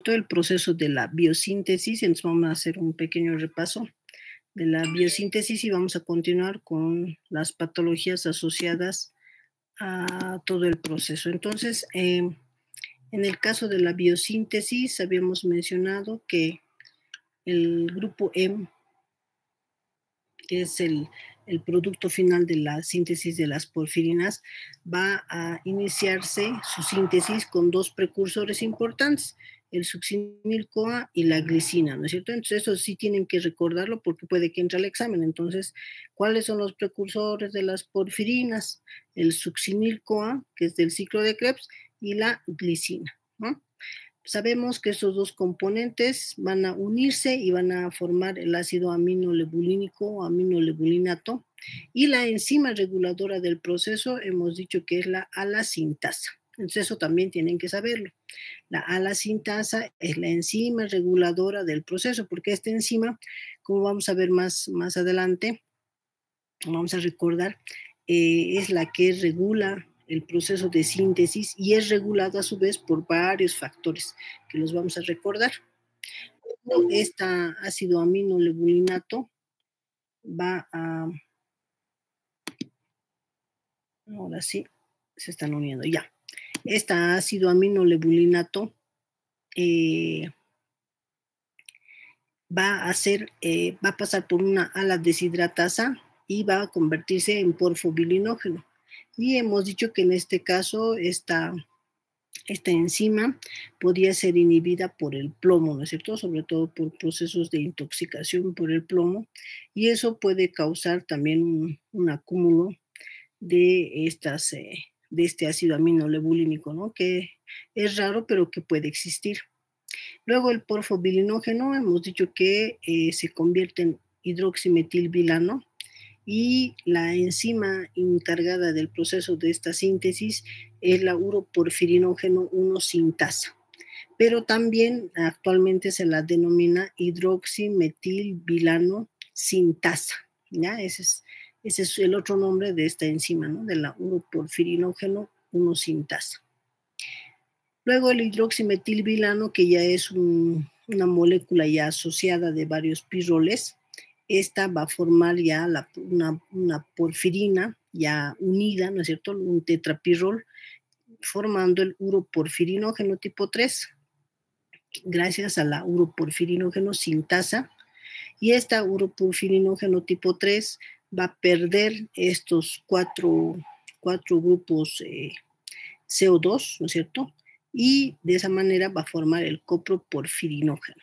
cierto? El proceso de la biosíntesis. Entonces vamos a hacer un pequeño repaso de la biosíntesis y vamos a continuar con las patologías asociadas a todo el proceso. Entonces, en el caso de la biosíntesis, habíamos mencionado que el grupo M, que es el producto final de la síntesis de las porfirinas, va a iniciarse su síntesis con dos precursores importantes, el succinil-CoA y la glicina, ¿no es cierto? Entonces, eso sí tienen que recordarlo porque puede que entre al examen. Entonces, ¿cuáles son los precursores de las porfirinas? El succinil-CoA, que es del ciclo de Krebs, y la glicina, ¿no? Sabemos que estos dos componentes van a unirse y van a formar el ácido aminolebulínico o aminolebulinato, y la enzima reguladora del proceso hemos dicho que es la ala-sintasa. Entonces eso también tienen que saberlo. La ala-sintasa es la enzima reguladora del proceso, porque esta enzima, como vamos a ver más adelante, vamos a recordar, es la que regula el proceso de síntesis y es regulado a su vez por varios factores que los vamos a recordar. Esta ácido aminolebulinato va a... Ahora sí, se están uniendo ya. Esta ácido aminolebulinato va a pasar por una ala deshidratasa y va a convertirse en porfobilinógeno. Y hemos dicho que en este caso esta enzima podría ser inhibida por el plomo, ¿no es cierto? Sobre todo por procesos de intoxicación por el plomo, y eso puede causar también un acúmulo de este ácido aminolebulínico, ¿no? Que es raro, pero que puede existir. Luego el porfobilinógeno, hemos dicho que se convierte en hidroximetilbilano, y la enzima encargada del proceso de esta síntesis es la uroporfirinógeno 1 sintasa, pero también actualmente se la denomina hidroximetilbilano sintasa, ¿ya? Ese es el otro nombre de esta enzima, ¿no? De la uroporfirinógeno 1 sintasa. Luego el hidroximetilbilano, que ya es una molécula ya asociada de varios pirroles, esta va a formar ya una porfirina ya unida, ¿no es cierto? Un tetrapirrol, formando el uroporfirinógeno tipo 3, gracias a la uroporfirinógeno sintasa. Y esta uroporfirinógeno tipo 3 va a perder estos cuatro grupos CO2, ¿no es cierto? Y de esa manera va a formar el coproporfirinógeno.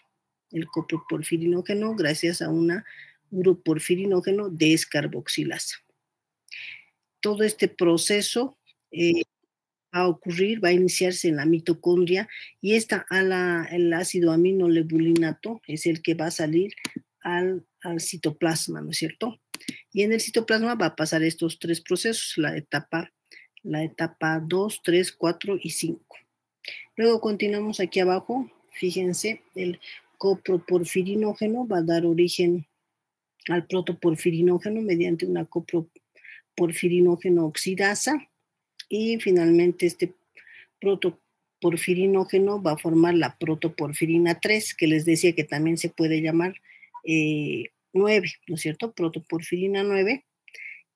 El coproporfirinógeno gracias a una uroporfirinógeno descarboxilasa. Todo este proceso va a iniciarse en la mitocondria, y el ácido aminolebulinato es el que va a salir al citoplasma, ¿no es cierto? Y en el citoplasma va a pasar estos tres procesos, la etapa 2, 3, 4 y 5. Luego continuamos aquí abajo, fíjense, el coproporfirinógeno va a dar origen al protoporfirinógeno mediante una coproporfirinógeno oxidasa, y finalmente este protoporfirinógeno va a formar la protoporfirina 3, que les decía que también se puede llamar 9, ¿no es cierto? Protoporfirina 9,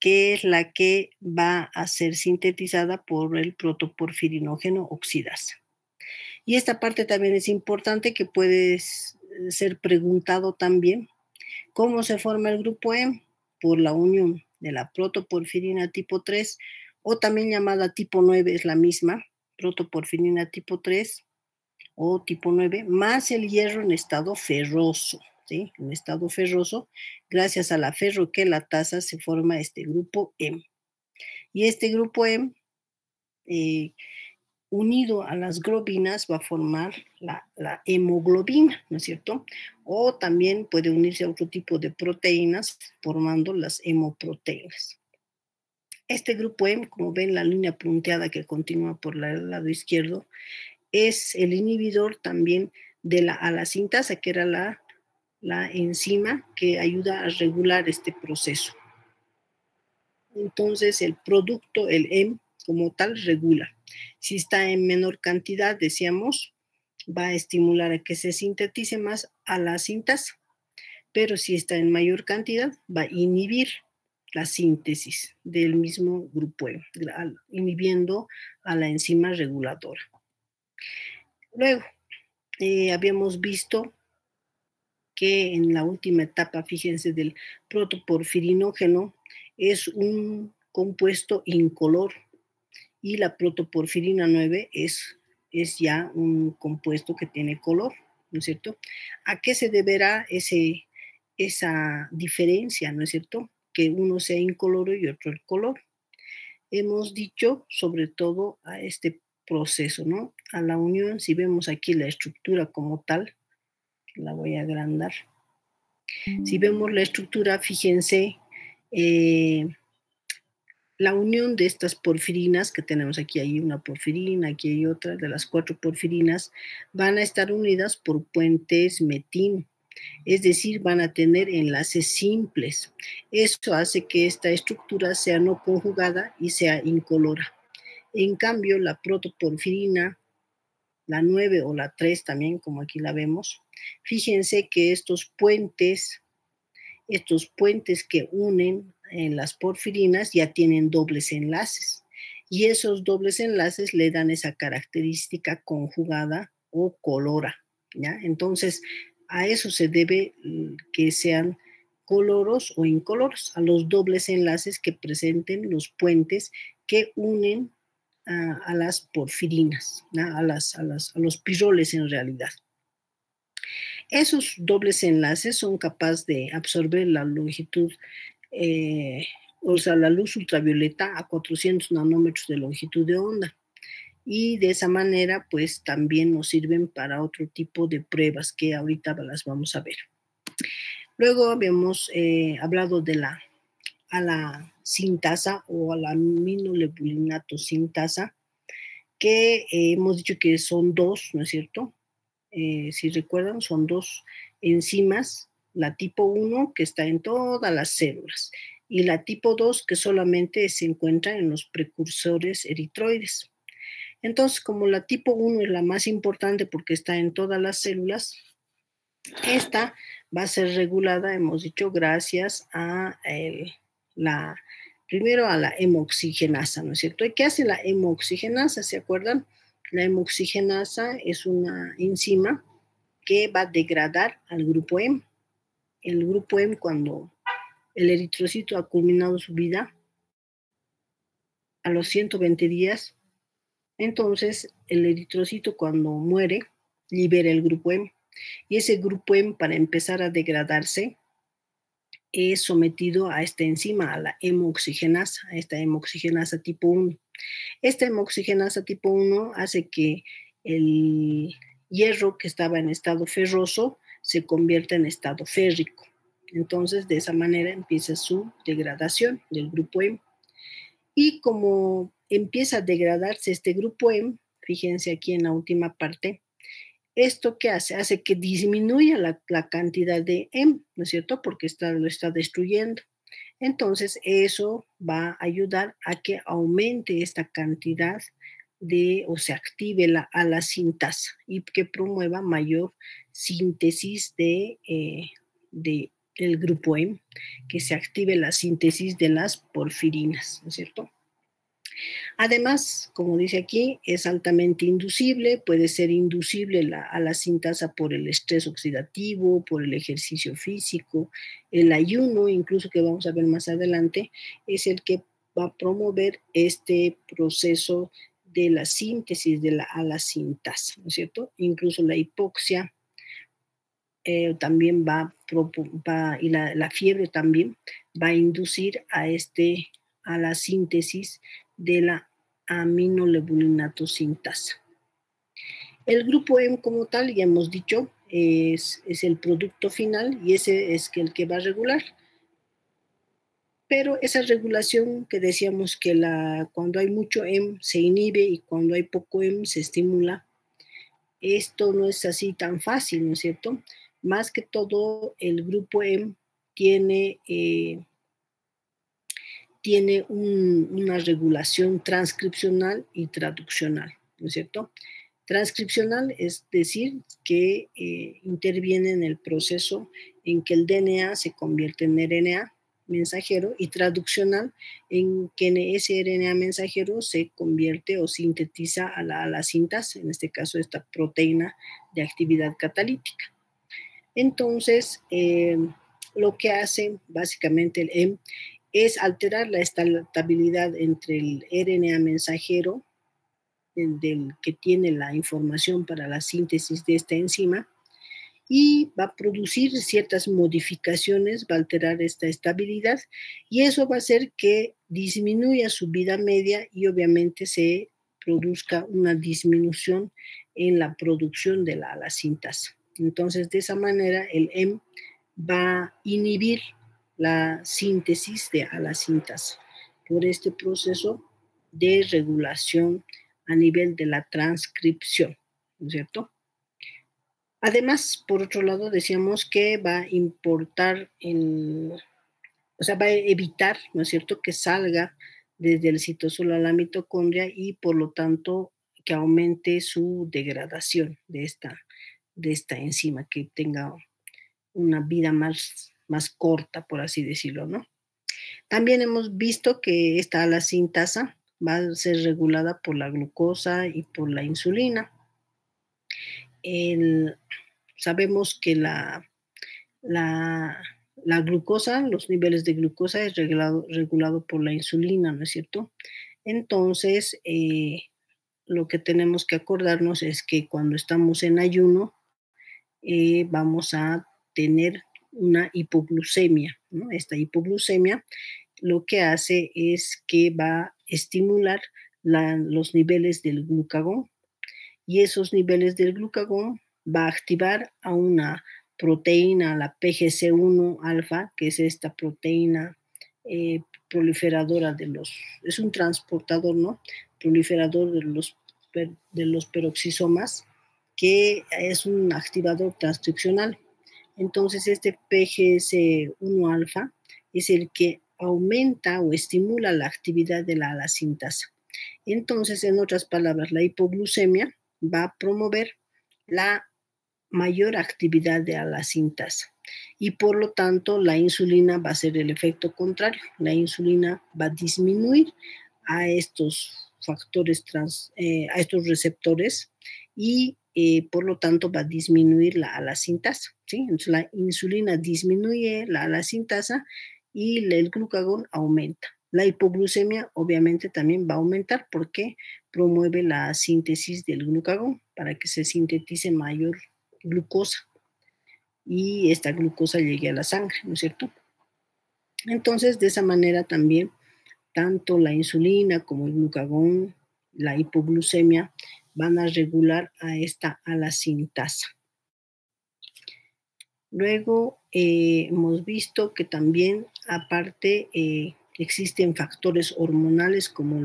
que es la que va a ser sintetizada por el protoporfirinógeno oxidasa. Y esta parte también es importante, que puede ser preguntado también. ¿Cómo se forma el grupo M? Por la unión de la protoporfirina tipo 3, o también llamada tipo 9, es la misma, protoporfirina tipo 3 o tipo 9, más el hierro en estado ferroso, ¿sí? En estado ferroso, gracias a la ferroquelatasa se forma este grupo M. Y este grupo M, unido a las globinas, va a formar la hemoglobina, ¿no es cierto? O también puede unirse a otro tipo de proteínas, formando las hemoproteínas. Este grupo M, como ven, la línea punteada que continúa por el lado izquierdo, es el inhibidor también de la ala-sintasa, que era la enzima que ayuda a regular este proceso. Entonces, el producto, el M, como tal, regula. Si está en menor cantidad, decíamos, va a estimular a que se sintetice más a la sintasa, pero si está en mayor cantidad, va a inhibir la síntesis del mismo grupo M, inhibiendo a la enzima reguladora. Luego, habíamos visto que en la última etapa, fíjense, del protoporfirinógeno, es un compuesto incoloro y la protoporfirina 9 es ya un compuesto que tiene color, ¿no es cierto? ¿A qué se deberá esa diferencia, ¿no es cierto? Que uno sea incoloro y otro el color. Hemos dicho sobre todo a este proceso, ¿no? A la unión, si vemos aquí la estructura como tal, la voy a agrandar. Si vemos la estructura, fíjense, la unión de estas porfirinas que tenemos aquí, hay una porfirina, aquí hay otra, de las 4 porfirinas, van a estar unidas por puentes metin, es decir, van a tener enlaces simples. Esto hace que esta estructura sea no conjugada y sea incolora. En cambio, la protoporfirina, la 9 o la 3 también, como aquí la vemos, fíjense que estos puentes que unen en las porfirinas ya tienen dobles enlaces y esos dobles enlaces le dan esa característica conjugada o colora, ¿ya? Entonces, a eso se debe que sean coloros o incoloros, a los dobles enlaces que presenten los puentes que unen a las porfirinas, ¿no? a los piroles en realidad. Esos dobles enlaces son capaces de absorber la longitud, o sea, la luz ultravioleta a 400 nanómetros de longitud de onda. Y de esa manera, pues también nos sirven para otro tipo de pruebas que ahorita las vamos a ver. Luego habíamos hablado de la sintasa o a la aminolebulinato sintasa, que hemos dicho que son dos, ¿no es cierto? Si recuerdan, son dos enzimas, la tipo 1 que está en todas las células y la tipo 2 que solamente se encuentra en los precursores eritroides. Entonces, como la tipo 1 es la más importante porque está en todas las células, esta va a ser regulada, hemos dicho, gracias a primero a la hemoxigenasa, ¿no es cierto? ¿Y qué hace la hemoxigenasa? ¿Se acuerdan? La hemoxigenasa es una enzima que va a degradar al grupo M. El grupo M, cuando el eritrocito ha culminado su vida, a los 120 días, entonces el eritrocito cuando muere libera el grupo M. Y ese grupo M, para empezar a degradarse, es sometido a esta enzima, a la hemoxigenasa, a esta hemoxigenasa tipo 1. Esta hemoxigenasa tipo 1 hace que el hierro que estaba en estado ferroso se convierta en estado férrico. Entonces, de esa manera empieza su degradación del grupo M. Y como empieza a degradarse este grupo M, fíjense aquí en la última parte, ¿esto qué hace? Hace que disminuya la cantidad de M, ¿no es cierto? Porque lo está destruyendo. Entonces, eso va a ayudar a que aumente esta cantidad o se active a la sintasa y que promueva mayor síntesis del grupo M, que se active la síntesis de las porfirinas, ¿no es cierto? Además, como dice aquí, es altamente inducible, puede ser inducible a la sintasa por el estrés oxidativo, por el ejercicio físico, el ayuno, incluso que vamos a ver más adelante, es el que va a promover este proceso de la síntesis a la sintasa, ¿no es cierto? Incluso la hipoxia también y la fiebre también va a inducir a la síntesis de la aminolebulinato sintasa. El grupo M como tal, ya hemos dicho, es el producto final y ese es el que va a regular. Pero esa regulación que decíamos que cuando hay mucho M se inhibe y cuando hay poco M se estimula, esto no es así tan fácil, ¿no es cierto? Más que todo, el grupo M tiene una regulación transcripcional y traduccional, ¿no es cierto? Transcripcional es decir que interviene en el proceso en que el DNA se convierte en RNA mensajero, y traduccional en que ese RNA mensajero se convierte o sintetiza a la sintasa, en este caso esta proteína de actividad catalítica. Entonces, lo que hace básicamente el EM es alterar la estabilidad entre el RNA mensajero del que tiene la información para la síntesis de esta enzima, y va a producir ciertas modificaciones, va a alterar esta estabilidad, y eso va a hacer que disminuya su vida media y obviamente se produzca una disminución en la producción de la sintasa. Entonces, de esa manera, el EM va a inhibir la síntesis de la sintasa por este proceso de regulación a nivel de la transcripción, ¿no es cierto? Además, por otro lado, decíamos que va a va a evitar, ¿no es cierto?, que salga desde el citosol a la mitocondria, y por lo tanto que aumente su degradación de esta enzima, que tenga una vida más corta, por así decirlo, ¿no? También hemos visto que esta alasintasa va a ser regulada por la glucosa y por la insulina. Sabemos que la glucosa, los niveles de glucosa es regulado por la insulina, ¿no es cierto? Entonces, lo que tenemos que acordarnos es que cuando estamos en ayuno, vamos a tener una hipoglucemia, ¿no? Esta hipoglucemia lo que hace es que va a estimular los niveles del glucagón, y esos niveles del glucagón va a activar a una proteína, la PGC1 alfa, que es esta proteína proliferadora es un transportador, ¿no?, proliferador de los peroxisomas, que es un activador transcripcional. Entonces, este PGC1 alfa es el que aumenta o estimula la actividad de la sintasa. Entonces, en otras palabras, la hipoglucemia va a promover la mayor actividad de la sintasa, y por lo tanto la insulina va a ser el efecto contrario. La insulina va a disminuir a estos factores a estos receptores, y por lo tanto va a disminuir la sintasa, ¿sí? Entonces la insulina disminuye la sintasa y el glucagón aumenta. La hipoglucemia obviamente también va a aumentar porque promueve la síntesis del glucagón para que se sintetice mayor glucosa y esta glucosa llegue a la sangre, ¿no es cierto? Entonces, de esa manera también, tanto la insulina como el glucagón, la hipoglucemia, van a regular a la sintasa. Luego, hemos visto que también, aparte, existen factores hormonales como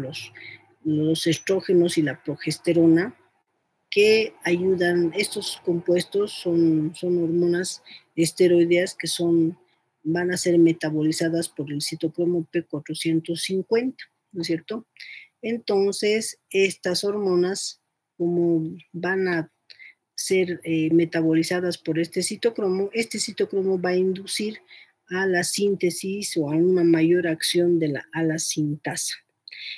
los estrógenos y la progesterona, que ayudan. Estos compuestos son hormonas esteroideas que van a ser metabolizadas por el citocromo P450, ¿no es cierto? Entonces, estas hormonas, como van a ser metabolizadas por este citocromo va a inducir a la síntesis o a una mayor acción de a la sintasa.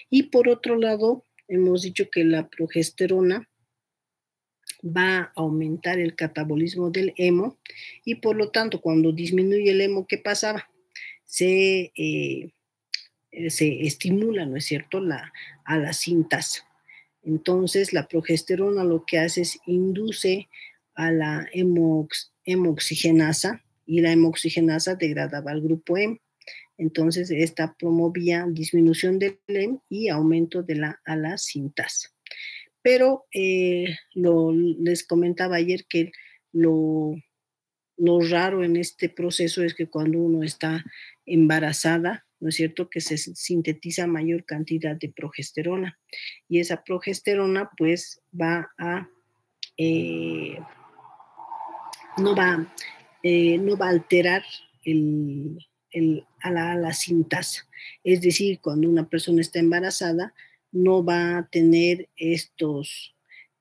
Y por otro lado, hemos dicho que la progesterona va a aumentar el catabolismo del hemo, y por lo tanto, cuando disminuye el hemo, ¿qué pasaba? Se estimula, ¿no es cierto?, a la sintasa. Entonces, la progesterona lo que hace es induce a la hemoxigenasa, y la hemoxigenasa degradaba al grupo hemo. Entonces, esta promovía disminución del hemo y aumento de a la sintasa. Pero les comentaba ayer que lo raro en este proceso es que cuando uno está embarazada, ¿no es cierto?, que se sintetiza mayor cantidad de progesterona, y esa progesterona pues no va a alterar a la sintasa. Es decir, cuando una persona está embarazada, no va a tener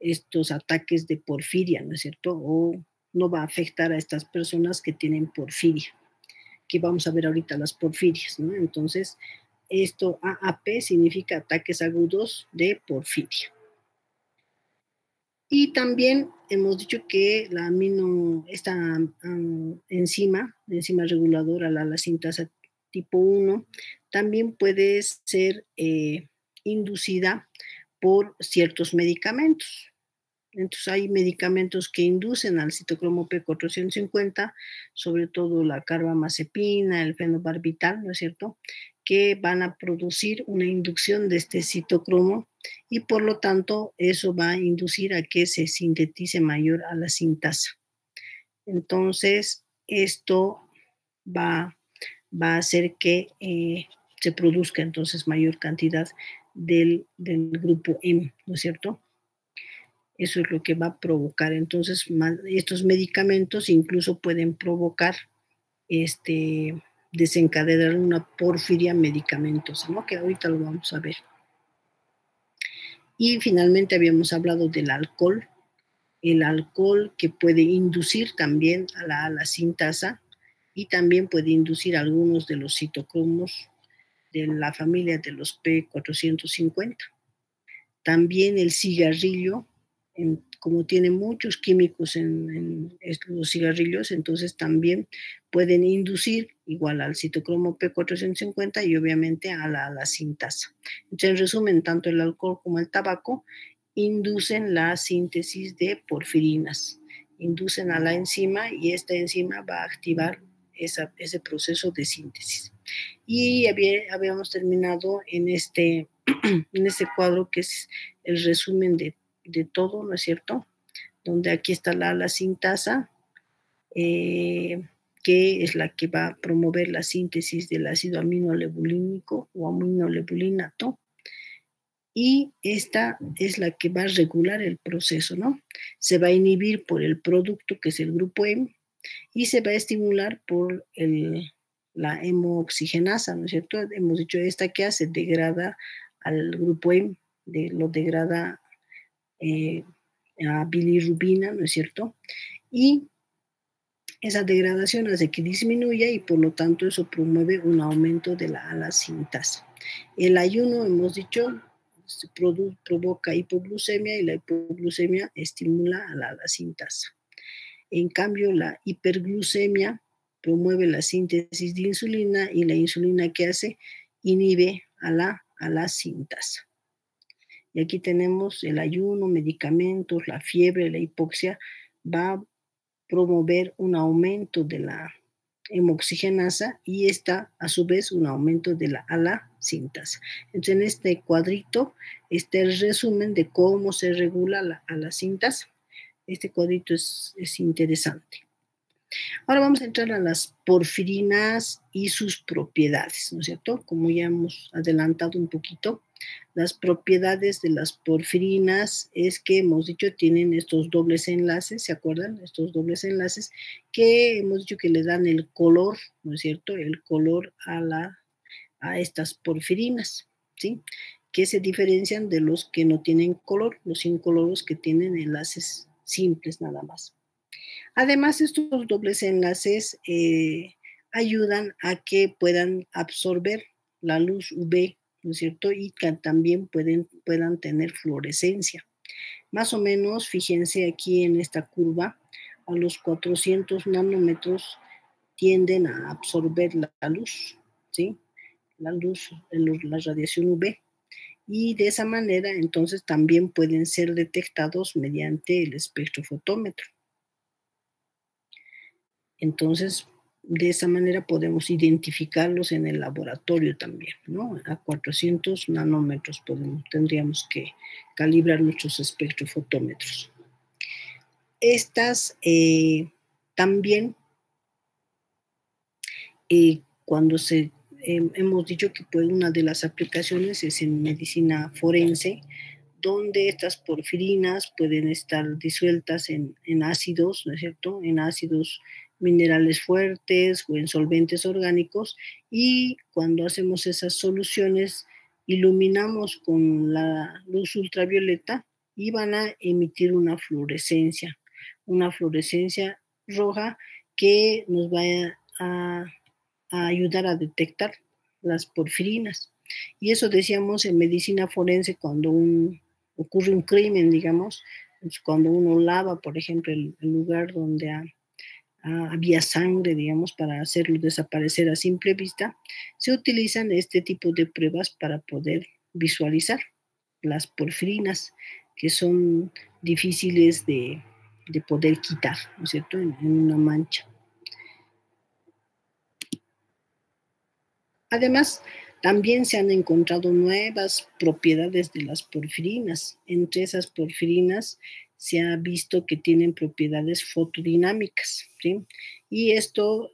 estos ataques de porfiria, ¿no es cierto? O no va a afectar a estas personas que tienen porfiria, que vamos a ver ahorita las porfirias, ¿no? Entonces, esto AAP significa ataques agudos de porfiria. Y también hemos dicho que esta enzima reguladora, la sintasa tipo 1, también puede ser inducida por ciertos medicamentos. Entonces hay medicamentos que inducen al citocromo P450, sobre todo la carbamazepina, el fenobarbital, ¿no es cierto?, que van a producir una inducción de este citocromo y por lo tanto eso va a inducir a que se sintetice mayor a la sintasa. Entonces esto va a hacer que se produzca entonces mayor cantidad del grupo M, ¿no es cierto? Eso es lo que va a provocar. Entonces, estos medicamentos incluso pueden provocar, desencadenar una porfiria medicamentosa, ¿no? Que ahorita lo vamos a ver. Y finalmente habíamos hablado del alcohol. El alcohol que puede inducir también a la sintasa y también puede inducir algunos de los citocromos de la familia de los P450. También el cigarrillo, como tiene muchos químicos en los cigarrillos, entonces también pueden inducir igual al citocromo P450 y obviamente a la sintasa. Entonces, en resumen, tanto el alcohol como el tabaco inducen la síntesis de porfirinas, inducen a la enzima y esta enzima va a activar ese proceso de síntesis. Y habíamos terminado en este cuadro que es el resumen de todo, ¿no es cierto? Donde aquí está la sintasa, que es la que va a promover la síntesis del ácido aminolebulínico o aminolebulinato, y esta es la que va a regular el proceso, ¿no? Se va a inhibir por el producto, que es el grupo M, y se va a estimular por la hemooxigenasa, ¿no es cierto? Hemos dicho esta que hace, degrada al grupo M, lo degrada a bilirrubina, ¿no es cierto? Y esa degradación hace que disminuya y por lo tanto eso promueve un aumento de la sintasa. El ayuno, hemos dicho, provoca hipoglucemia y la hipoglucemia estimula a la sintasa. En cambio, la hiperglucemia promueve la síntesis de insulina y la insulina, que hace, inhibe a la sintasa. Y aquí tenemos el ayuno, medicamentos, la fiebre, la hipoxia, va a promover un aumento de la hemoxigenasa y esta, a su vez, un aumento de la sintasa. Entonces, en este cuadrito está el resumen de cómo se regula a la sintasa. Este cuadrito es interesante. Ahora vamos a entrar a las porfirinas y sus propiedades, ¿no es cierto? Como ya hemos adelantado un poquito, las propiedades de las porfirinas es que hemos dicho tienen estos dobles enlaces, ¿se acuerdan? Estos dobles enlaces que hemos dicho que le dan el color, ¿no es cierto? El color a estas porfirinas, ¿sí? Que se diferencian de los que no tienen color, los incoloros que tienen enlaces simples nada más. Además, estos dobles enlaces ayudan a que puedan absorber la luz UV, ¿no es cierto? Y que también puedan tener fluorescencia. Más o menos, fíjense aquí en esta curva, a los 400 nanómetros tienden a absorber la luz, ¿sí? La luz, la radiación UV. Y de esa manera, entonces, también pueden ser detectados mediante el espectrofotómetro. Entonces, de esa manera podemos identificarlos en el laboratorio también, ¿no? A 400 nanómetros tendríamos que calibrar nuestros espectrofotómetros. Estas también, cuando hemos dicho que una de las aplicaciones es en medicina forense, donde estas porfirinas pueden estar disueltas en ácidos, ¿no es cierto?, en ácidos minerales fuertes o en solventes orgánicos, y cuando hacemos esas soluciones iluminamos con la luz ultravioleta y van a emitir una fluorescencia roja que nos va a ayudar a detectar las porfirinas. Y eso decíamos en medicina forense cuando ocurre un crimen, digamos, cuando uno lava, por ejemplo, el lugar donde había sangre, digamos, para hacerlo desaparecer a simple vista, se utilizan este tipo de pruebas para poder visualizar las porfirinas, que son difíciles de poder quitar, ¿no es cierto?, en una mancha. Además, también se han encontrado nuevas propiedades de las porfirinas. Entre esas porfirinas se ha visto que tienen propiedades fotodinámicas, ¿sí? Y esto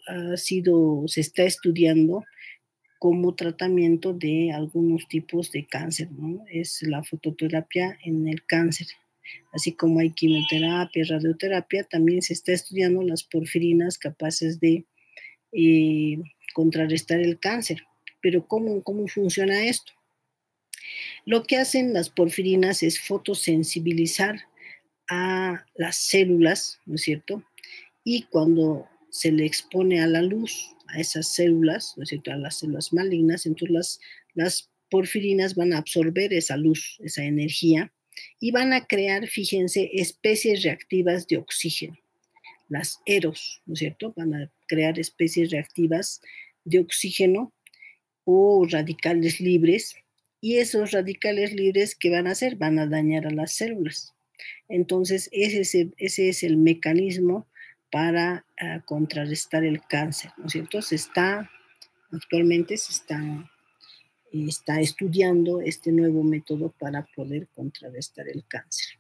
se está estudiando como tratamiento de algunos tipos de cáncer, ¿no? Es la fototerapia en el cáncer. Así como hay quimioterapia, radioterapia, también se está estudiando las porfirinas capaces de contrarrestar el cáncer. Pero ¿cómo funciona esto? Lo que hacen las porfirinas es fotosensibilizar a las células, ¿no es cierto? Y cuando se le expone a la luz a esas células, ¿no es cierto?, a las células malignas, entonces las porfirinas van a absorber esa luz, esa energía, y van a crear, fíjense, especies reactivas de oxígeno, las EROS, ¿no es cierto? Van a crear especies reactivas de oxígeno o radicales libres, y esos radicales libres, ¿qué van a hacer? Van a dañar a las células. Entonces, ese es el mecanismo para contrarrestar el cáncer, ¿no es cierto? Actualmente se está estudiando este nuevo método para poder contrarrestar el cáncer.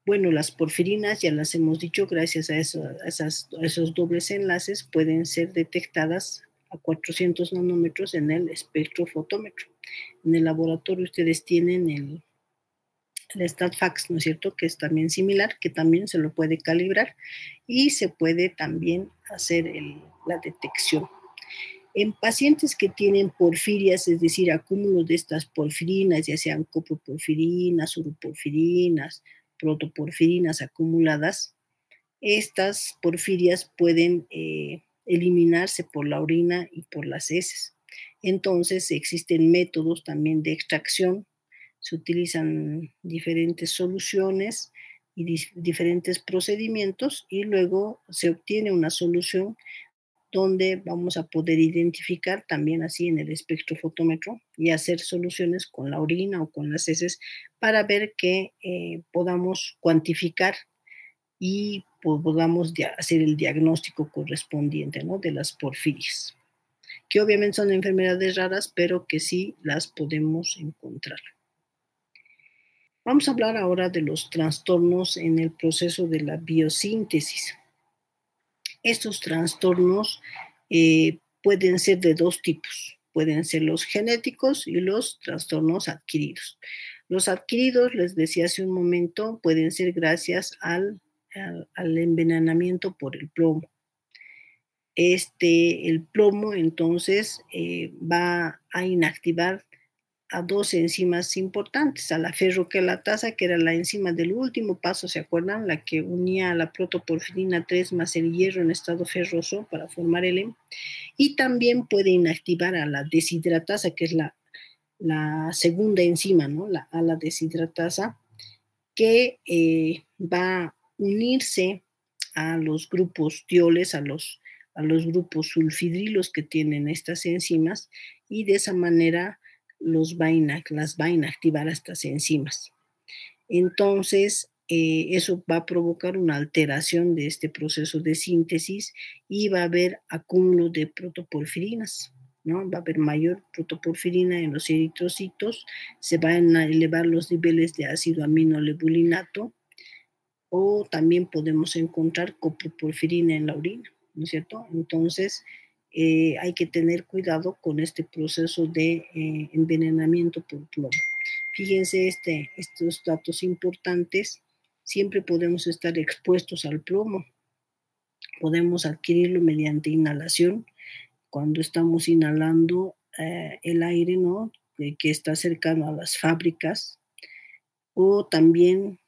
Bueno, las porfirinas, ya las hemos dicho, gracias a esos dobles enlaces pueden ser detectadas a 400 nanómetros en el espectrofotómetro. En el laboratorio ustedes tienen el StatFax, ¿no es cierto?, que es también similar, que también se lo puede calibrar y se puede también hacer la detección. En pacientes que tienen porfirias, es decir, acúmulo de estas porfirinas, ya sean coproporfirinas, uroporfirinas, protoporfirinas acumuladas, estas porfirias pueden eliminarse por la orina y por las heces. Entonces existen métodos también de extracción, se utilizan diferentes soluciones y diferentes procedimientos, y luego se obtiene una solución donde vamos a poder identificar también así en el espectrofotómetro y hacer soluciones con la orina o con las heces para ver que podamos cuantificar y podamos hacer el diagnóstico correspondiente, ¿no?, de las porfirias, que obviamente son enfermedades raras, pero que sí las podemos encontrar. Vamos a hablar ahora de los trastornos en el proceso de la biosíntesis. Estos trastornos pueden ser de dos tipos. Pueden ser los genéticos y los trastornos adquiridos. Los adquiridos, les decía hace un momento, pueden ser gracias al envenenamiento por el plomo. El plomo entonces va a inactivar a dos enzimas importantes, a la ferroquelatasa, que era la enzima del último paso, ¿se acuerdan? La que unía a la protoporfirina 3 más el hierro en estado ferroso para formar el hemo. Y también puede inactivar a la deshidratasa, que es la segunda enzima, ¿no?, a la deshidratasa, que va a unirse a los grupos tioles, a los grupos sulfidrilos que tienen estas enzimas, y de esa manera las va a inactivar a estas enzimas. Entonces, eso va a provocar una alteración de este proceso de síntesis y va a haber acúmulo de protoporfirinas, ¿no? Va a haber mayor protoporfirina en los eritrocitos, se van a elevar los niveles de ácido aminolebulinato, o también podemos encontrar coproporfirina en la orina, ¿no es cierto? Entonces, hay que tener cuidado con este proceso de envenenamiento por plomo. Fíjense estos datos importantes. Siempre podemos estar expuestos al plomo. Podemos adquirirlo mediante inhalación. Cuando estamos inhalando el aire, ¿no?, que está cercano a las fábricas, o también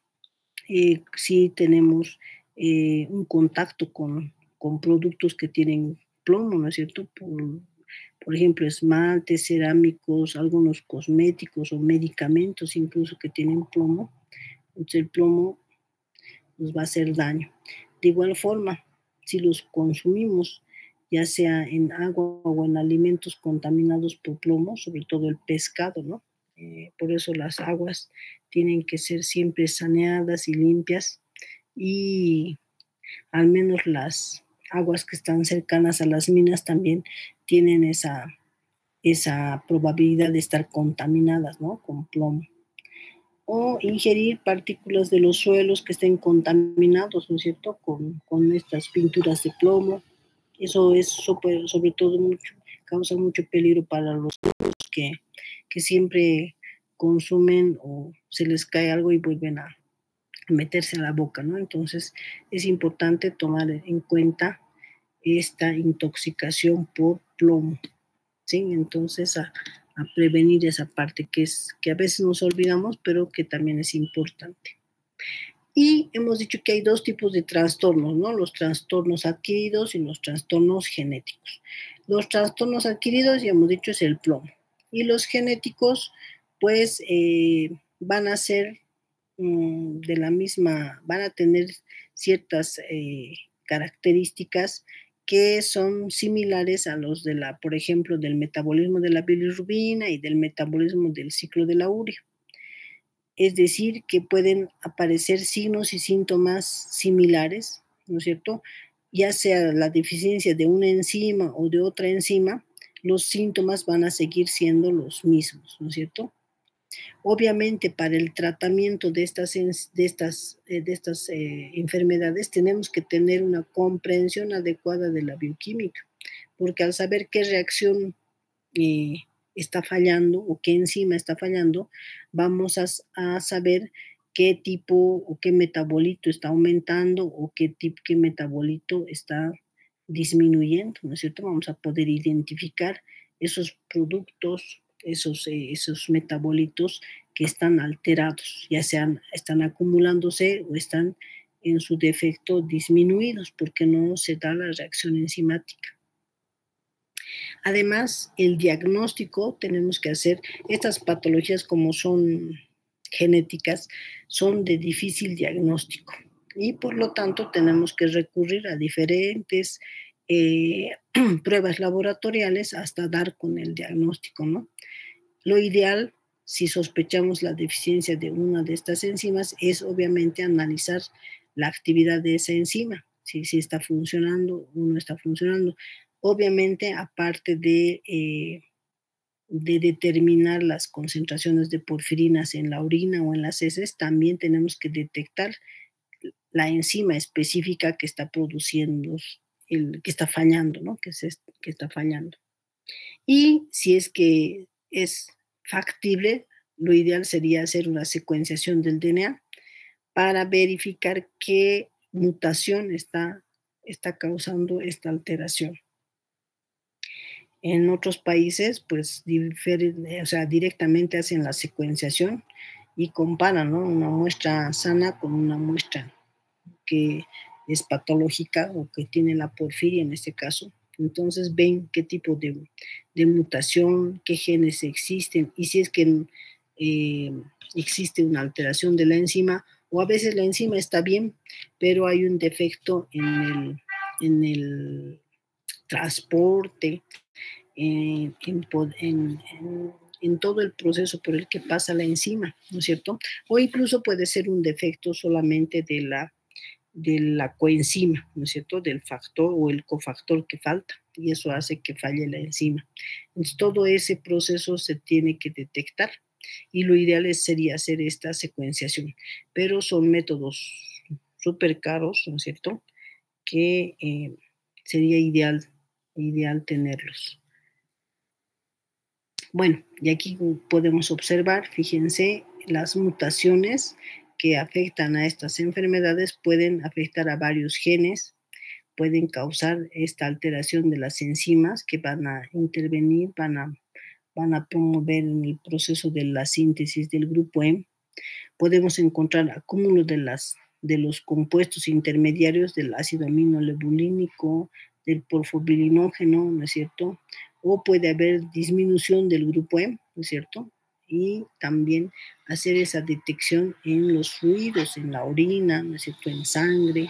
si tenemos un contacto con productos que tienen plomo, ¿no es cierto? Por ejemplo, esmaltes, cerámicos, algunos cosméticos o medicamentos incluso que tienen plomo. Entonces el plomo nos va a hacer daño. De igual forma, si los consumimos, ya sea en agua o en alimentos contaminados por plomo, sobre todo el pescado, ¿no? Por eso las aguas tienen que ser siempre saneadas y limpias, y al menos las aguas que están cercanas a las minas también tienen esa probabilidad de estar contaminadas, ¿no? Con plomo. O ingerir partículas de los suelos que estén contaminados, ¿no es cierto?, con estas pinturas de plomo. Eso es sobre todo causa mucho peligro para los niños que siempre consumen o se les cae algo y vuelven a meterse a la boca, ¿no? Entonces es importante tomar en cuenta esta intoxicación por plomo, ¿sí? Entonces a prevenir esa parte que a veces nos olvidamos, pero que también es importante. Y hemos dicho que hay dos tipos de trastornos, ¿no? Los trastornos adquiridos y los trastornos genéticos. Los trastornos adquiridos, ya hemos dicho, es el plomo. Y los genéticos, pues, van a ser de la misma, van a tener ciertas características que son similares a los por ejemplo, del metabolismo de la bilirrubina y del metabolismo del ciclo de la urea. Es decir, que pueden aparecer signos y síntomas similares, ¿no es cierto? Ya sea la deficiencia de una enzima o de otra enzima, los síntomas van a seguir siendo los mismos, ¿no es cierto? Obviamente, para el tratamiento de estas enfermedades tenemos que tener una comprensión adecuada de la bioquímica, porque al saber qué reacción eh, está fallando o qué enzima está fallando, vamos a saber qué tipo o qué metabolito está aumentando o qué metabolito está disminuyendo, ¿no es cierto? Vamos a poder identificar esos productos, esos metabolitos que están alterados, ya sean están acumulándose o están en su defecto disminuidos porque no se da la reacción enzimática. Además, el diagnóstico tenemos que hacer, estas patologías como son genéticas, son de difícil diagnóstico y por lo tanto tenemos que recurrir a diferentes pruebas laboratoriales hasta dar con el diagnóstico, ¿no? Lo ideal, si sospechamos la deficiencia de una de estas enzimas, es obviamente analizar la actividad de esa enzima, si está funcionando o no está funcionando. Obviamente, aparte de determinar las concentraciones de porfirinas en la orina o en las heces, también tenemos que detectar la enzima específica que está produciendo, que está fallando, ¿no? Que está fallando. Y si es que es factible, lo ideal sería hacer una secuenciación del DNA para verificar qué mutación está causando esta alteración. En otros países, pues, directamente hacen la secuenciación y comparan, ¿no?, una muestra sana con una muestra que es patológica o que tiene la porfiria en este caso. Entonces ven qué tipo de mutación, qué genes existen y si es que existe una alteración de la enzima, o a veces la enzima está bien, pero hay un defecto en el transporte, en todo el proceso por el que pasa la enzima, ¿no es cierto? O incluso puede ser un defecto solamente de la coenzima, ¿no es cierto?, del factor o el cofactor que falta, y eso hace que falle la enzima. Entonces, todo ese proceso se tiene que detectar y lo ideal sería hacer esta secuenciación, pero son métodos súper caros, ¿no es cierto?, que sería ideal tenerlos. Bueno, y aquí podemos observar, fíjense, las mutaciones que afectan a estas enfermedades pueden afectar a varios genes, pueden causar esta alteración de las enzimas que van a intervenir, van a van a promover en el proceso de la síntesis del grupo M. Podemos encontrar acúmulos de los compuestos intermediarios del ácido aminolebulínico, del porfobirinógeno, ¿no es cierto? O puede haber disminución del grupo M, ¿no es cierto? Y también hacer esa detección en los fluidos, en la orina, ¿no es cierto?, en sangre,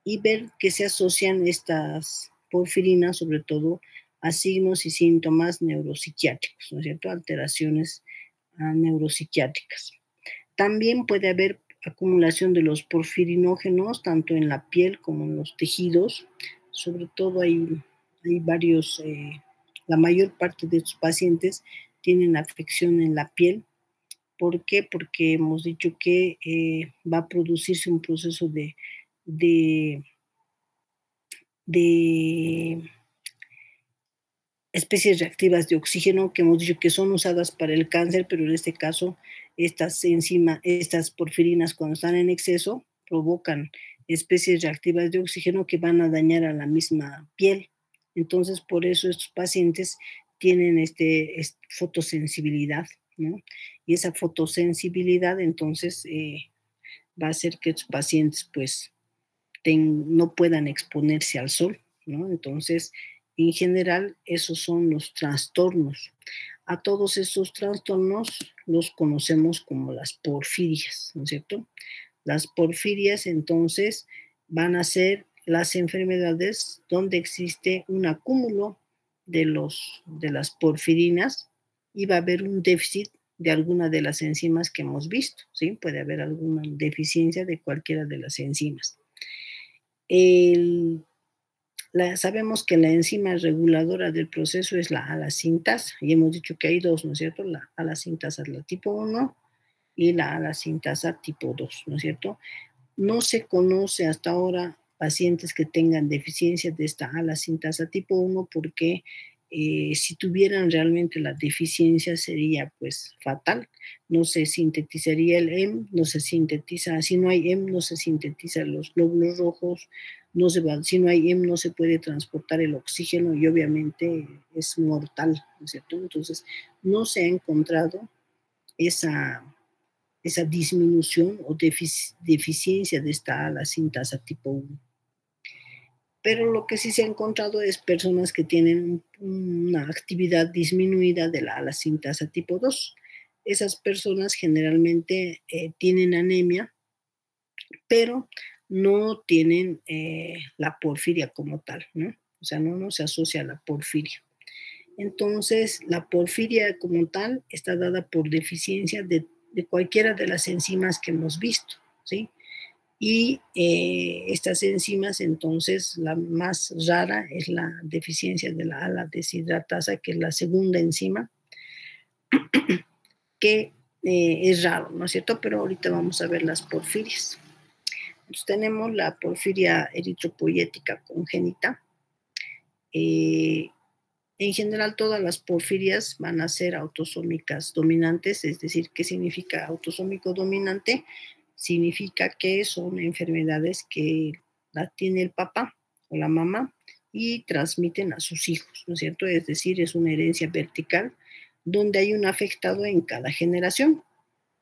y ver que se asocian estas porfirinas, sobre todo, a signos y síntomas neuropsiquiátricos, ¿no es cierto?, alteraciones neuropsiquiátricas. También puede haber acumulación de los porfirinógenos, tanto en la piel como en los tejidos. Sobre todo hay varios, la mayor parte de estos pacientes tienen afección en la piel. ¿Por qué? Porque hemos dicho que va a producirse un proceso de especies reactivas de oxígeno que hemos dicho que son usadas para el cáncer, pero en este caso estas porfirinas, cuando están en exceso, provocan especies reactivas de oxígeno que van a dañar a la misma piel. Entonces, por eso estos pacientes tienen fotosensibilidad, ¿no? Y esa fotosensibilidad, entonces, va a hacer que estos pacientes, pues, no puedan exponerse al sol, ¿no? Entonces, en general, esos son los trastornos. A todos esos trastornos los conocemos como las porfirias, ¿no es cierto? Las porfirias, entonces, van a ser las enfermedades donde existe un acúmulo de las porfirinas y va a haber un déficit de alguna de las enzimas que hemos visto, ¿sí? Puede haber alguna deficiencia de cualquiera de las enzimas. Sabemos que la enzima reguladora del proceso es la alacintasa, y hemos dicho que hay dos, ¿no es cierto? La alacintasa, la tipo 1 y la alacintasa tipo 2, ¿no es cierto? No se conoce hasta ahora pacientes que tengan deficiencia de esta alacintasa tipo 1 porque si tuvieran realmente la deficiencia sería pues fatal. No se sintetizaría el M, no se sintetiza, si no hay M no se sintetizan los glóbulos rojos, si no hay M no se puede transportar el oxígeno y obviamente es mortal, ¿no es cierto? Entonces no se ha encontrado esa disminución o deficiencia de esta alacintasa tipo 1. Pero lo que sí se ha encontrado es personas que tienen una actividad disminuida de la alacintasa tipo 2. Esas personas generalmente tienen anemia, pero no tienen la porfiria como tal, ¿no? O sea, no se asocia a la porfiria. Entonces, la porfiria como tal está dada por deficiencia de cualquiera de las enzimas que hemos visto, ¿sí? Y estas enzimas, entonces, la más rara es la deficiencia de la ala-deshidratasa, que es la segunda enzima, que es raro, ¿no es cierto? Pero ahorita vamos a ver las porfirias. Entonces, tenemos la porfiria eritropoyética congénita. En general, todas las porfirias van a ser autosómicas dominantes, es decir, ¿qué significa autosómico dominante? Significa que son enfermedades que la tiene el papá o la mamá y transmiten a sus hijos, ¿no es cierto? Es decir, es una herencia vertical donde hay un afectado en cada generación.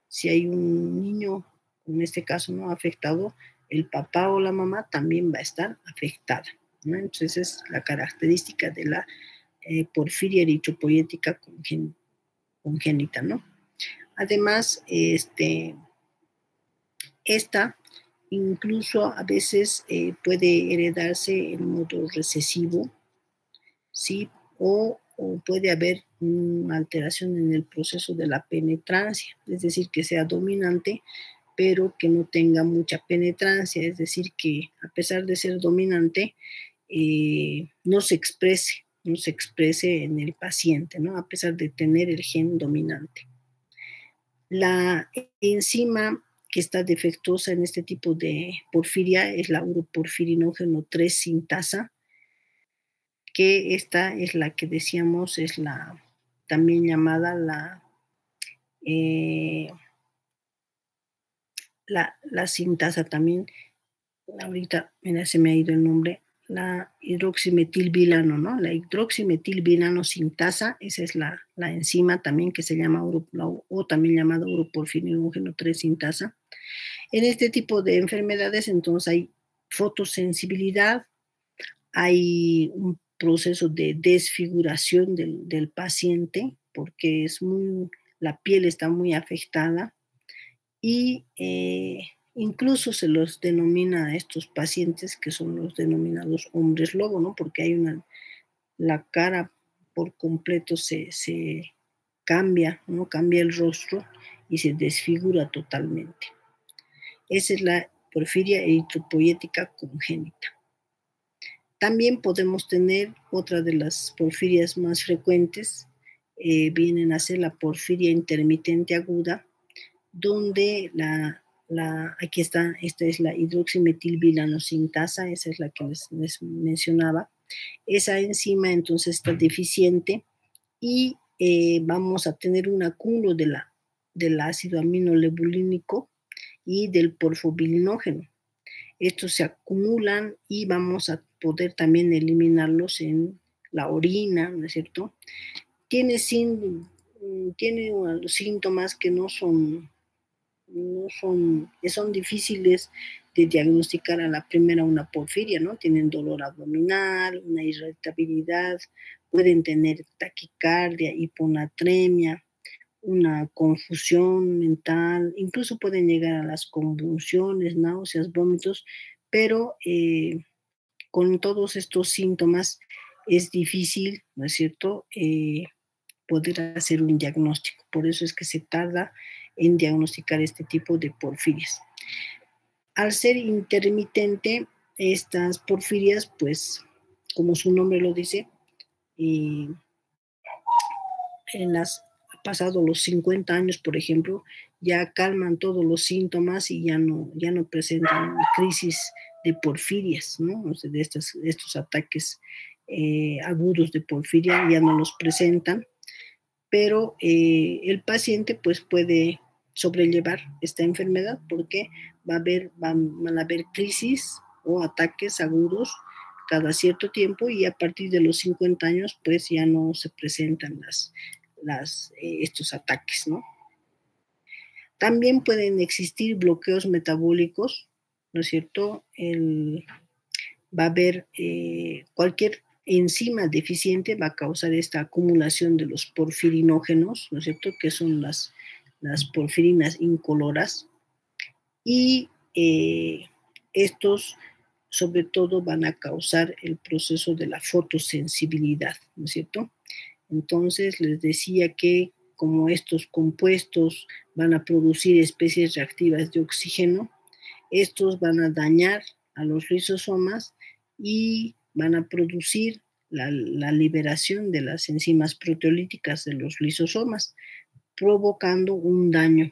Si hay un niño, en este caso no afectado, el papá o la mamá también va a estar afectada, ¿no? Entonces es la característica de la porfiria eritropoyética congénita, ¿no? Además, esta incluso a veces puede heredarse en modo recesivo, ¿sí? O puede haber una alteración en el proceso de la penetrancia, es decir, que sea dominante, pero que no tenga mucha penetrancia, es decir, que a pesar de ser dominante, no se exprese en el paciente, ¿no? A pesar de tener el gen dominante. La enzima que está defectuosa en este tipo de porfiria es la uroporfirinógeno 3 sintasa, que esta es la que decíamos es la también llamada la sintasa también. Ahorita, mira, se me ha ido el nombre, la hidroximetilbilano, ¿no? La hidroximetilbilano sintasa, esa es la enzima también que se llama o también llamada uroporfirinógeno 3 sintasa. En este tipo de enfermedades, entonces hay fotosensibilidad, hay un proceso de desfiguración del paciente porque la piel está muy afectada y incluso se los denomina a estos pacientes que son los denominados hombres lobo, ¿no? Porque la cara por completo se cambia, ¿no? Cambia el rostro y se desfigura totalmente. Esa es la porfiria eritropoyética congénita. También podemos tener otra de las porfirias más frecuentes, vienen a ser la porfiria intermitente aguda, donde aquí está, esta es la hidroximetilbilano sintasa, esa es la que les mencionaba. Esa enzima entonces está deficiente y vamos a tener un acúmulo del ácido aminolebulínico y del porfobilinógeno. Estos se acumulan y vamos a poder también eliminarlos en la orina, ¿no es cierto? Tiene síntomas que son difíciles de diagnosticar a la primera una porfiria, ¿no? Tienen dolor abdominal, una irritabilidad, pueden tener taquicardia, hiponatremia, una confusión mental, incluso pueden llegar a las convulsiones, náuseas, vómitos, pero con todos estos síntomas es difícil, ¿no es cierto?, poder hacer un diagnóstico. Por eso es que se tarda en diagnosticar este tipo de porfirias. Al ser intermitente, estas porfirias, pues, como su nombre lo dice, pasado los 50 años, por ejemplo, ya calman todos los síntomas y ya no presentan crisis de porfirias, ¿no? O sea, de estos ataques agudos de porfiria ya no los presentan, pero el paciente pues puede sobrellevar esta enfermedad porque van a haber crisis o ataques agudos cada cierto tiempo y a partir de los 50 años pues ya no se presentan estos ataques, ¿no? También pueden existir bloqueos metabólicos, ¿no es cierto? Va a haber cualquier enzima deficiente va a causar esta acumulación de los porfirinógenos, ¿no es cierto?, que son las porfirinas incoloras, y estos sobre todo van a causar el proceso de la fotosensibilidad, ¿no es cierto? Entonces les decía que como estos compuestos van a producir especies reactivas de oxígeno, estos van a dañar a los lisosomas y van a producir la liberación de las enzimas proteolíticas de los lisosomas, provocando un daño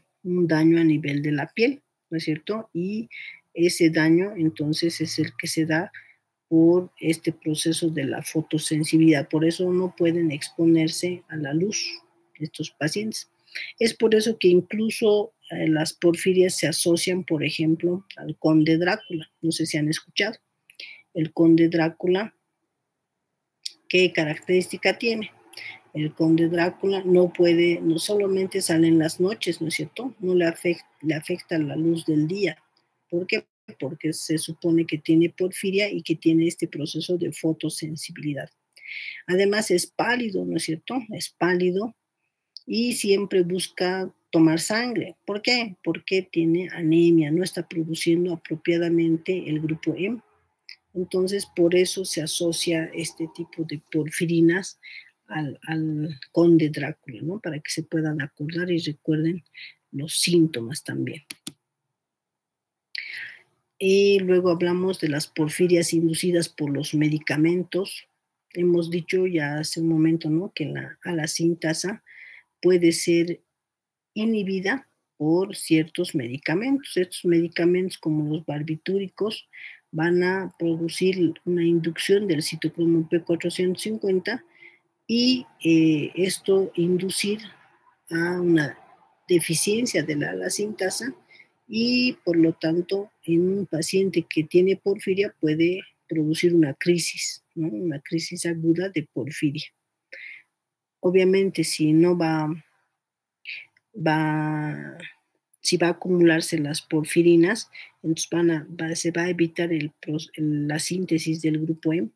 a nivel de la piel, ¿no es cierto? Y ese daño entonces es el que se da por este proceso de la fotosensibilidad. Por eso no pueden exponerse a la luz estos pacientes. Es por eso que incluso las porfirias se asocian, por ejemplo, al conde Drácula. No sé si han escuchado. El conde Drácula, ¿qué característica tiene? El conde Drácula no solamente sale en las noches, ¿no es cierto? No le afecta la luz del día. ¿Por qué? Porque se supone que tiene porfiria y que tiene este proceso de fotosensibilidad. Además es pálido, ¿no es cierto? Es pálido y siempre busca tomar sangre. ¿Por qué? Porque tiene anemia, no está produciendo apropiadamente el grupo M. Entonces, por eso se asocia este tipo de porfirinas al conde Drácula, ¿no? Para que se puedan acordar y recuerden los síntomas también. Y luego hablamos de las porfirias inducidas por los medicamentos. Hemos dicho ya hace un momento, ¿no?, que la sintasa puede ser inhibida por ciertos medicamentos. Estos medicamentos, como los barbitúricos, van a producir una inducción del citocromo P450 y esto inducir a una deficiencia de la sintasa y por lo tanto en un paciente que tiene porfiria puede producir una crisis, ¿no? Una crisis aguda de porfiria. Obviamente, si no si va a acumularse las porfirinas, entonces se va a evitar la síntesis del grupo M,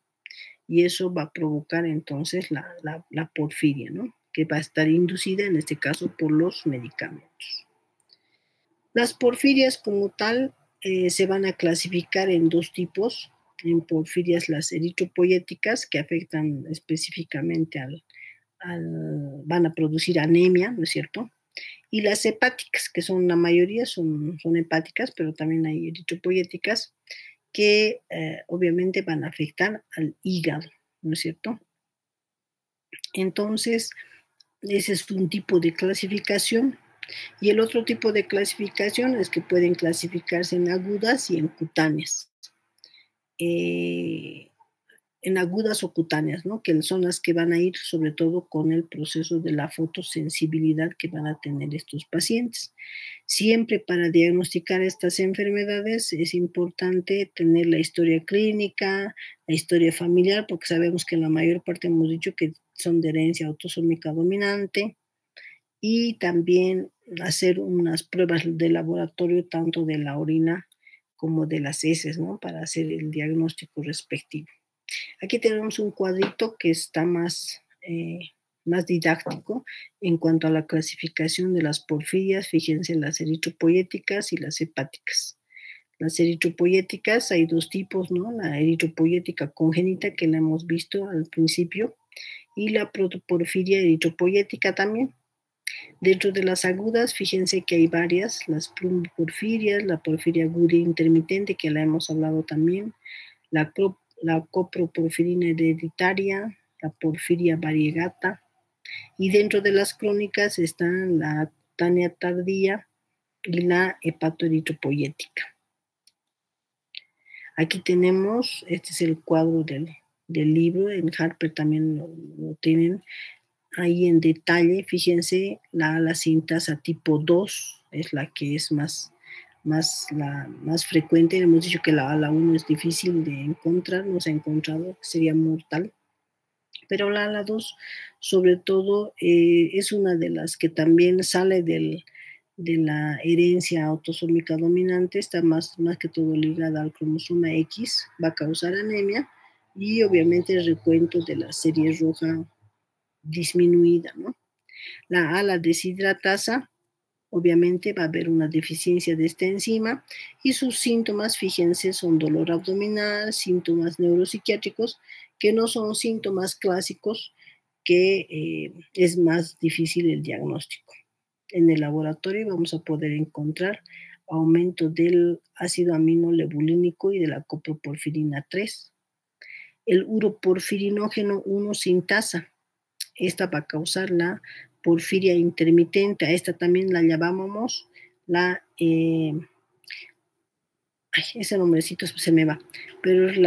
y eso va a provocar entonces la porfiria, ¿no? Que va a estar inducida en este caso por los medicamentos. Las porfirias como tal se van a clasificar en dos tipos. En porfirias las eritropoyéticas, que afectan específicamente van a producir anemia, ¿no es cierto? Y las hepáticas, que son la mayoría son hepáticas, pero también hay eritropoyéticas que obviamente van a afectar al hígado, ¿no es cierto? Entonces, ese es un tipo de clasificación. Y el otro tipo de clasificación es que pueden clasificarse en agudas y en cutáneas. En agudas o cutáneas, ¿no? Que son las que van a ir sobre todo con el proceso de la fotosensibilidad que van a tener estos pacientes. Siempre para diagnosticar estas enfermedades es importante tener la historia clínica, la historia familiar, porque sabemos que la mayor parte hemos dicho que son de herencia autosómica dominante, y también hacer unas pruebas de laboratorio tanto de la orina como de las heces, ¿no? Para hacer el diagnóstico respectivo. Aquí tenemos un cuadrito que está más didáctico en cuanto a la clasificación de las porfirias. Fíjense en las eritropoyéticas y las hepáticas. Las eritropoyéticas hay dos tipos, ¿no? La eritropoyética congénita, que la hemos visto al principio, y la protoporfiria eritropoyética también. Dentro de las agudas, fíjense que hay varias, las plumboporfirias, la porfiria aguda intermitente, que la hemos hablado también, la coproporfirina hereditaria, la porfiria variegata, y dentro de las crónicas están la cutánea tardía y la hepatoeritropoyética. Aquí tenemos, este es el cuadro del libro, en Harper también lo tienen ahí en detalle. Fíjense, la sintasa tipo 2 es la que es más frecuente. Hemos dicho que la 1 es difícil de encontrar, no se ha encontrado, sería mortal. Pero la 2, sobre todo, es una de las que también sale de la herencia autosómica dominante, está más que todo ligada al cromosoma X, va a causar anemia, y obviamente el recuento de la serie roja disminuida, ¿no? La deshidratasa, obviamente va a haber una deficiencia de esta enzima, y sus síntomas, fíjense, son dolor abdominal, síntomas neuropsiquiátricos, que no son síntomas clásicos, que es más difícil el diagnóstico. En el laboratorio vamos a poder encontrar aumento del ácido aminolebulínico y de la coproporfirina 3. El uroporfirinógeno 1 sintasa, esta va a causar la porfiria intermitente. A esta también la llamábamos ese nombrecito se me va, pero es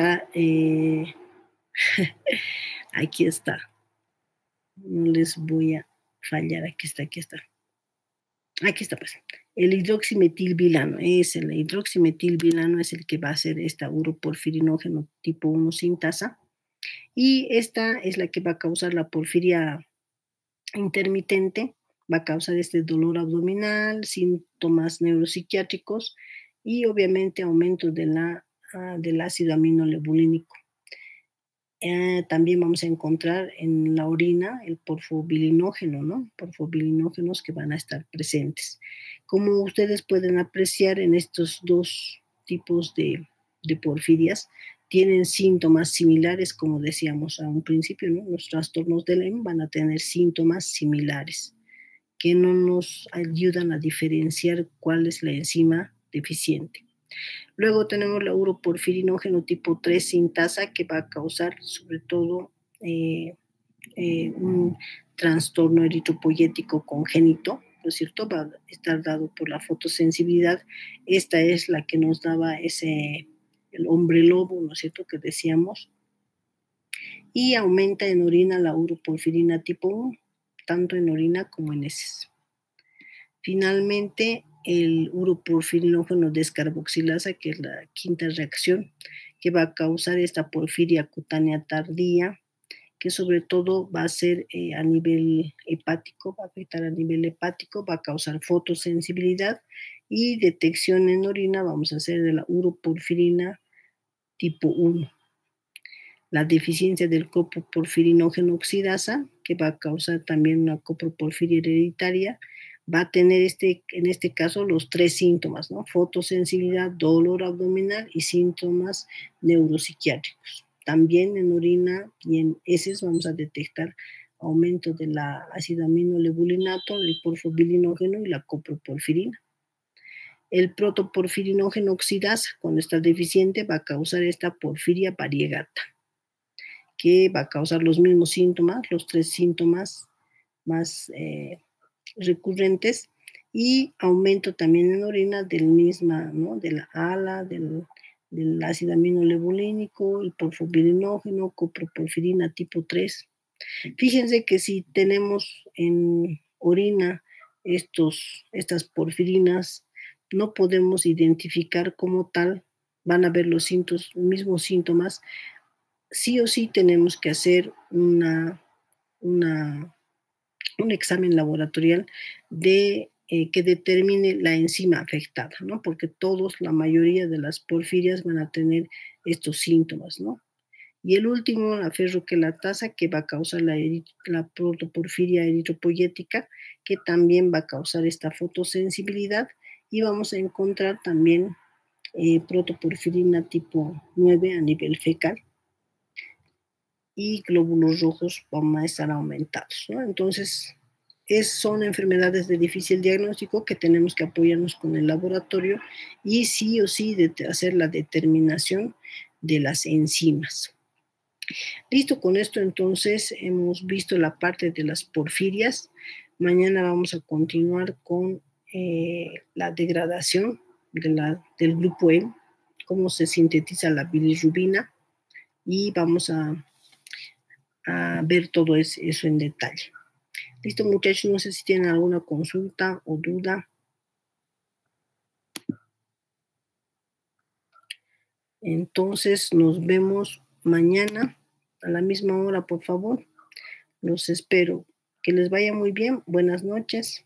aquí está, no les voy a fallar, aquí está pues, el hidroximetilbilano. El hidroximetilbilano es el que va a hacer esta uroporfirinógeno tipo 1 sintasa, y esta es la que va a causar la porfiria intermitente, va a causar este dolor abdominal, síntomas neuropsiquiátricos, y obviamente aumento del ácido aminolebulínico. También vamos a encontrar en la orina el porfobilinógeno, ¿no? Porfobilinógenos que van a estar presentes. Como ustedes pueden apreciar, en estos dos tipos de porfirias tienen síntomas similares, como decíamos a un principio, ¿no? Los trastornos del EM van a tener síntomas similares que no nos ayudan a diferenciar cuál es la enzima deficiente. Luego tenemos la uroporfirinógeno tipo 3 sintasa, que va a causar sobre todo un trastorno eritropoyético congénito, ¿no es cierto? Va a estar dado por la fotosensibilidad. Esta es la que nos daba el hombre lobo, ¿no es cierto?, que decíamos. Y aumenta en orina la uroporfirina tipo 1, tanto en orina como en heces. Finalmente, el uroporfirinógeno descarboxilasa, que es la quinta reacción, que va a causar esta porfiria cutánea tardía, que sobre todo va a ser a nivel hepático, va a afectar a nivel hepático, va a causar fotosensibilidad y detección en orina vamos a hacer de la uroporfirina tipo 1. La deficiencia del coproporfirinógeno oxidasa, que va a causar también una coproporfiria hereditaria, va a tener en este caso los 3 síntomas, ¿no? Fotosensibilidad, dolor abdominal y síntomas neuropsiquiátricos. También en orina y en heces vamos a detectar aumento de la ácido aminolebulinato, el porfobilinógeno y la coproporfirina. El protoporfirinógeno oxidasa, cuando está deficiente, va a causar esta porfiria variegata, que va a causar los mismos síntomas, los 3 síntomas más recurrentes, y aumento también en orina del misma, ¿no? De la ALA, del ácido aminolebulínico, el porfobilinógeno, coproporfirina tipo 3. Fíjense que si tenemos en orina estas porfirinas, no podemos identificar como tal, van a ver los mismos síntomas. Sí o sí tenemos que hacer un examen laboratorial que determine la enzima afectada, ¿no? Porque la mayoría de las porfirias van a tener estos síntomas, ¿no? Y el último, la ferroquelatasa, que va a causar la protoporfiria eritropoyética, que también va a causar esta fotosensibilidad, y vamos a encontrar también protoporfirina tipo 9 a nivel fecal, y glóbulos rojos van a estar aumentados, ¿no? Entonces, son enfermedades de difícil diagnóstico que tenemos que apoyarnos con el laboratorio y sí o sí hacer la determinación de las enzimas. Listo, con esto entonces hemos visto la parte de las porfirias. Mañana vamos a continuar con la degradación del grupo E, cómo se sintetiza la bilirrubina, y vamos a ver todo eso en detalle. Listo, muchachos, no sé si tienen alguna consulta o duda. Entonces nos vemos mañana a la misma hora, por favor. Los espero. Que les vaya muy bien. Buenas noches.